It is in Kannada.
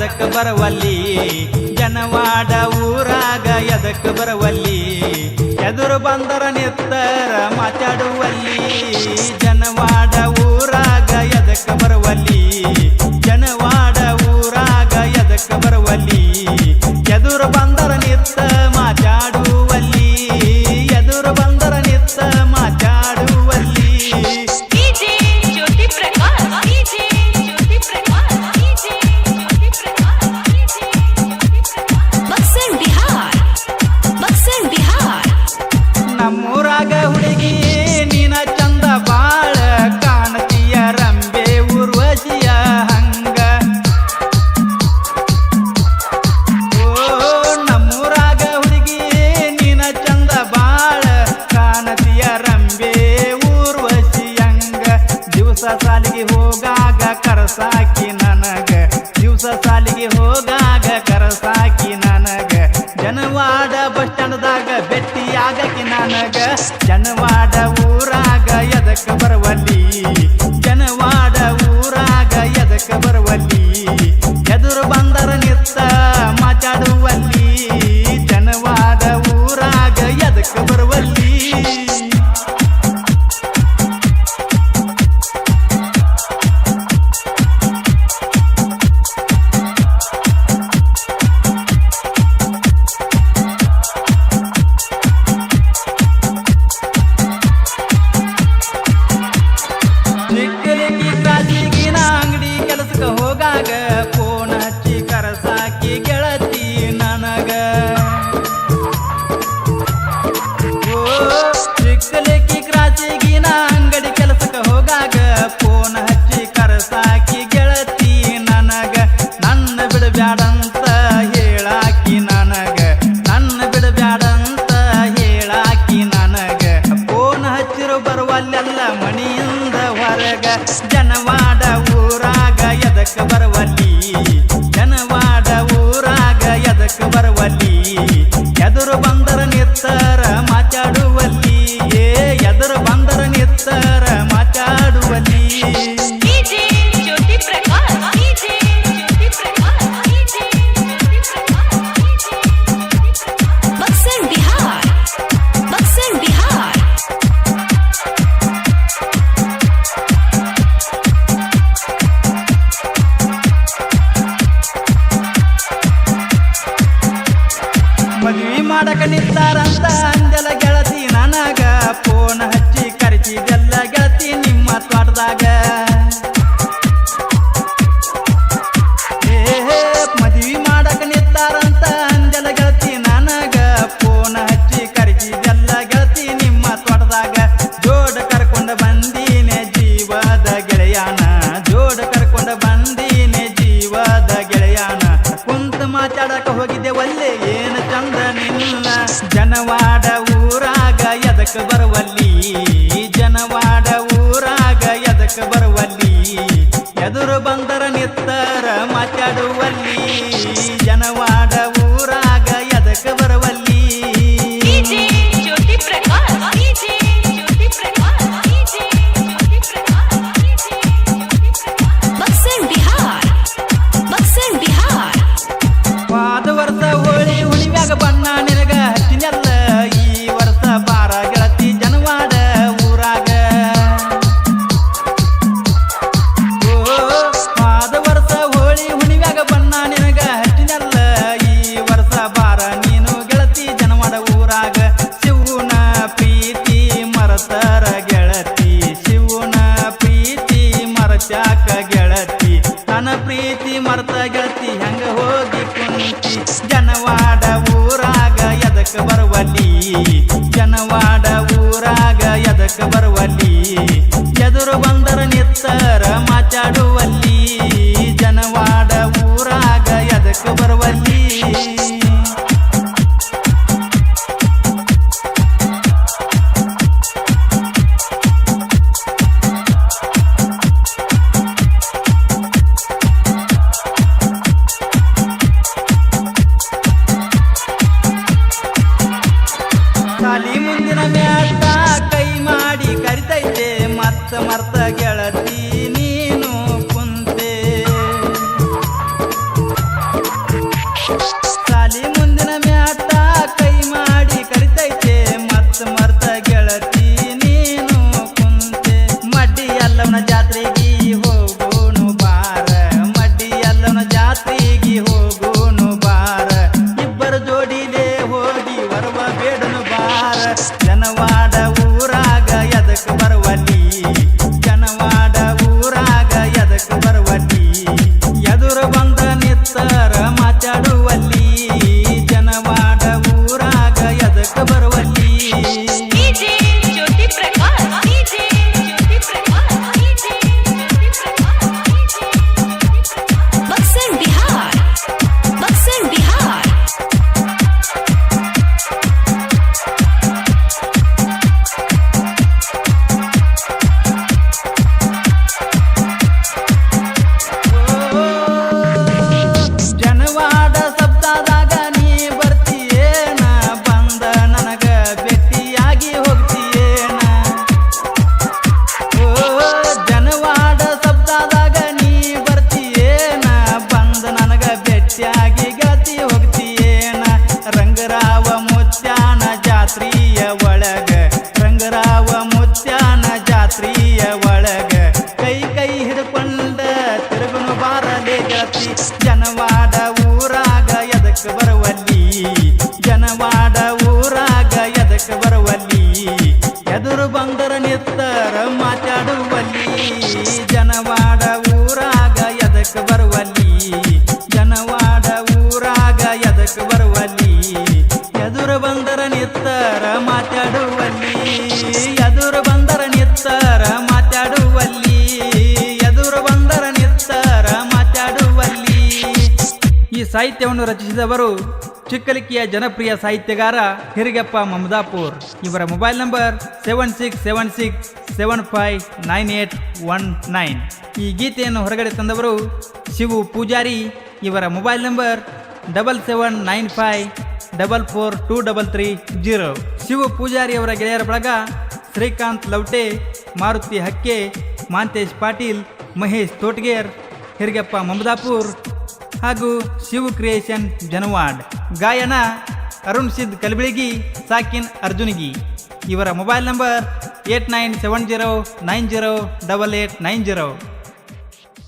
ಎದಕ್ಕ ಬರವಲ್ಲಿ ಜನವಾಡ ಊರಾಗ ಎದಕ್ಕ ಬರವಲ್ಲಿ ಎದುರು ಬಂದರ ನಿತ್ತರ ಮಾತಾಡುವಲ್ಲಿ ಜನವಾಡ ಊರಾಗ ಎದಕ್ಕ ಬರವಲ್ಲಿ ಜನವಾಡ ಊರಾಗ ಎದಕ್ಕ ಬರವಲ್ಲಿ ಎದುರು ಬಂದರ ನಿತ್ತ ಮಾತಾಡುವಲ್ಲಿ ಎದುರು ಬಂದರ ನಿತ್ತ ಮಾತಾಡುವಲ್ಲಿ ನಮ್ಮೂರಾಗ ಹುಡುಗಿ ನೀನ ಚಂದ ಬಾಳ ಕಾಣತಿಯ ರಂಬೆ ಊರ್ವಶಿಯ ಹಂಗ ಓ ನಮ್ಮೂರಾಗ ಹುಡುಗಿ ನೀನ ಚಂದ ಬಾಳ ಕಾಣತಿಯ ರಂಬೆ ಊರ್ವಶಿ ಹಂಗ ದಿವಸ ಸಾಲಿಗೆ ಹೋಗಾಗ ಕರಸಾಕಿ ನನಗ ದಿವಸ ಸಾಲಿಗೆ ಹೋಗಾಗ ಕರಸಾಕಿ ನನಗ ಜನವಾಡ ಬಸ್ ಸ್ಟ್ಯಾಂಡ್ದಾಗ ಭೆಟ್ಟಿಯಾಗಕಿ ನನಗ ಜನವಾಡ ಊರಾಗ ಎದಕ್ಕ ಬರವಲ್ಲಿ ಜನವಾಡ ಊರಾಗ ಎದಕ್ಕ ಬರವಲ್ಲಿ ಎದುರು ಬಂದರ ನಿತ್ತ ಮಾತಾಡುವಲ್ಲಿ ಜನವಾಡ ಊರಾಗ ಎದಕ್ಕ ಬರವಲ್ಲಿ ಫೋನ್ ಹಚ್ಚಿ ಕರಸಾಕಿ ಗೆಳತಿ ನನಗ ಓ ಚಿಕ್ಕಲೇಕಿ ಕ್ರಾಸಿಗಿನ ಅಂಗಡಿ ಕೆಲಸಕ್ಕೆ ಹೋಗಾಗ ಫೋನ್ ಹಚ್ಚಿ ಕರಸಾಕಿ ಗೆಳತಿ ನನಗ ನನ್ನ ಬಿಡಬ್ಯಾಡಂತ ಹೇಳಾಕಿ ನನಗ ನನ್ನ ಬಿಡಬ್ಯಾಡಂತ ಹೇಳಾಕಿ ನನಗ ಫೋನ್ ಹಚ್ಚಿರು ಬರುವಲ್ಲೆಲ್ಲ ಮಣಿಯಿಂದ ಹೊರಗ ಜನವಾಡ ಊರಾಗ ಎದಕ್ಕ ಬರವಲ್ಲಿ ಜನವಾಡ ಊರಾಗ ಎದಕ್ಕ ಬರವಲ್ಲಿ ಎದುರು ಬಂದರ ನಿತ್ತರ ಮಾತಾಡುವಲ್ಲಿ ಎದುರು ಬಂದರ ನಿತ್ತರ ಮಾತಾಡುವಲ್ಲಿ ಮದ್ವಿ ಮಾಡಕ ನಿಂತಾರಂತ ಅಂದೆಲ್ಲ ಗೆಳತಿ ನನಗ ಫೋನ್ ಹಚ್ಚಿ ಕರೆಸಿದೆಲ್ಲ ಗೆಳತಿ ನಿಮ್ಮ ತೋಟದಾಗ ಮದ್ವಿ ಮಾಡಕ ನಿಂತಾರಂತ ಅಂದೆಲ್ಲ ಗೆಳತಿ ನನಗ ಫೋನ್ ಹಚ್ಚಿ ಕರೆಸಿದೆಲ್ಲ ಗೆಳತಿ ನಿಮ್ಮ ತೋಟದಾಗ ಜೋಡ ಕರ್ಕೊಂಡ ಬಂದೀನೆ ಜೀವದ ಗೆಳೆಯಾನ ಜೋಡ ಕರ್ಕೊಂಡ ಬಂದೀನೆ ಜೀವದ ಗೆಳೆಯಾನ ಕುಂತ ಮಾತಾಡಕ ಹೋಗಿದ್ದೆ ಒಲ್ಲೆ ಏನು ಚಂದ ನಿನ್ನ ಜನವಾಡ ಊರಾಗ ಎದಕ್ಕ ಬರವಲ್ಲಿ ಜನವಾಡ ಊರಾಗ ಎದಕ್ಕ ಬರವಲ್ಲಿ ಎದುರು ಬಂದರ ನಿತ್ತರ ಮಾತಾಡುವಲ್ಲಿ ಜನವಾಡ ಊರಾಗ ಎದಕ್ಕ ಬರವಲ್ಲಿ ವಾದ ವರ್ಷ ಹೋಳಿ ಹುಣಿವ್ಯಾಗ ಬಣ್ಣ ನಿನಗ ಹಚ್ಚಿನೆಲ್ಲ ಈ ವರ್ಷ ಬಾರ ಗೆಳತಿ ಜನವಾಡ ಊರಾಗ ಓ ವಾದ ವರ್ಷ ಹೋಳಿ ಹುಣಿವ್ಯಾಗ ಬಣ್ಣ ನಿನಗ ಹಚ್ಚಿನೆಲ್ಲ ಈ ವರ್ಷ ಬಾರ ನೀನು ಗೆಳತಿ ಜನವಾಡ ಊರಾಗ ಶಿವನ ಪ್ರೀತಿ ಮರತರ ಗೆಳತಿ ಶಿವನ ಪ್ರೀತಿ ಮರತ್ಯಾಕ ಗೆಳತಿ ನನ್ನ ಪ್ರೀತಿ ಮರ್ತ ಗೆಳತಿ ಹೆಂಗ ಹೋಗಿ ಕುಂತಿ ಜನವಾಡ ಊರಾಗ ಎದಕ್ಕ ಬರವಲ್ಲಿ ಜನವಾಡ ಊರಾಗ ಎದಕ್ಕ ಬರವಲ್ಲಿ ಎದುರು ಬಂದರ ನಿತ್ತರ ಮಾತಾಡುವಲ್ಲಿ ಜನವಾಡ ಊರಾಗ ಎದಕ್ಕ ಬರವಲ್ಲಿ ಸಾಲಿ ಮುಂದಿನ ಮ್ಯಾಟ ಕೈ ಮಾಡಿ ಕರಿತೈತೆ ಮರ್ತ ಗೆಳತಿ ನೀನು ಕುಂತೆ ಜನವಾಡ ಊರಾಗ ಎದಕ್ ಬರುವಲ್ಲಿ ಜನವಾಡ ಊರಾಗ ಎದಕ್ ಬರುವಲ್ಲಿ ಎದುರು ಬಂದ ನಿತ್ತರ ಮಾತಾಡುವಲ್ಲಿ ಜನವಾಡ ಊರಾಗ ಎದಕ್ ಬರುವಲ್ಲಿ DJ Jyoti Prakash DJ Jyoti Prakash DJ Jyoti Prakash Buxar Bihar Buxar Bihar Janawada ಸಪ್ತಾದಾಗ ನೀ ಬರ್ತೀಯೇನ ಬಂದ ನನಗ ಭೇಟಿಯಾಗಿ ಹೋಗ್ತೀಯೇನ ಓ ಜನವಾಡ ಸಪ್ತಾದಾಗ ನೀ ಬರ್ತೀಯೇನ ಬಂದ ನನಗ ಭೇಟಿಯಾಗಿ ಗೆಳತಿ ಹೋಗ್ತೀಯೇನ ರಂಗರಾವ ಮುತ್ಯಾನ ಜಾತ್ರೆಯ ಒಳಗ ರಂಗರಾವ ಮುತ್ಯಾನ ಜಾತ್ರೆಯ ಒಳಗ ಕೈ ಕೈ ಹಿಡ್ಕೊಂಡ ತಿರುಗುನು ಬಾರಲೆ ಗೆಳತಿ ಜನವಾಡ ಊರಾಗ ಎದಕ್ ಬರುವಲ್ಲಿ ಜನವಾಡ ಊರಾಗ ಎದಕ್ ಬರುವಲ್ಲಿ ಎದುರು ಬಂದರ ನಿತ್ತರ ಮಾತಾಡುವಲ್ಲಿ ಜನವಾಡ ಊರಾಗ ಎದಕ್ ಬರುವಲ್ಲಿ ಜನವಾಡ ಊರಾಗ ಎದಕ್ ಬರುವಲ್ಲಿ ಎದುರು ಬಂದರ ನಿತ್ತರ ಮಾತಾಡುವಲ್ಲಿ ಎದುರು ಬಂದರ ನಿತ್ತರ ಮಾತಾಡುವಲ್ಲಿ ಎದುರು ಬಂದರ ನಿತ್ತರ ಮಾತಾಡುವಲ್ಲಿ ಈ ಸಾಹಿತ್ಯವನ್ನು ರಚಿಸಿದವರು ಚಿಕ್ಕಲಿಕಿಯ ಜನಪ್ರಿಯ ಸಾಹಿತ್ಯಗಾರ ಹಿರಿಗೆಪ್ಪ ಮಮದಾಪುರ್. ಇವರ ಮೊಬೈಲ್ ನಂಬರ್ 7676759819. ಈ ಗೀತೆಯನ್ನು ಹೊರಗಡೆ ತಂದವರು ಶಿವು ಪೂಜಾರಿ. ಇವರ ಮೊಬೈಲ್ ನಂಬರ್ 7795442330. ಶಿವು ಪೂಜಾರಿ ಅವರ ಗೆಳೆಯರ ಬಳಗ ಶ್ರೀಕಾಂತ್ ಲವಟೆ, ಮಾರುತಿ ಹಕ್ಕೆ, ಮಾಂತೇಶ್ ಪಾಟೀಲ್, ಮಹೇಶ್ ತೋಟ್ಗೇರ್, ಹಿರಿಗೆಪ್ಪ ಮಮದಾಪುರ್ ಹಾಗೂ ಶಿವು ಕ್ರಿಯೇಷನ್ ಜನವಾಡ್. ಗಾಯನ ಅರುಣ್ ಸಿದ್ ಕಲಬೆಳಗಿ, ಸಾಕಿನ್ ಅರ್ಜುನಿಗಿ. ಇವರ ಮೊಬೈಲ್ ನಂಬರ್ 8970908890.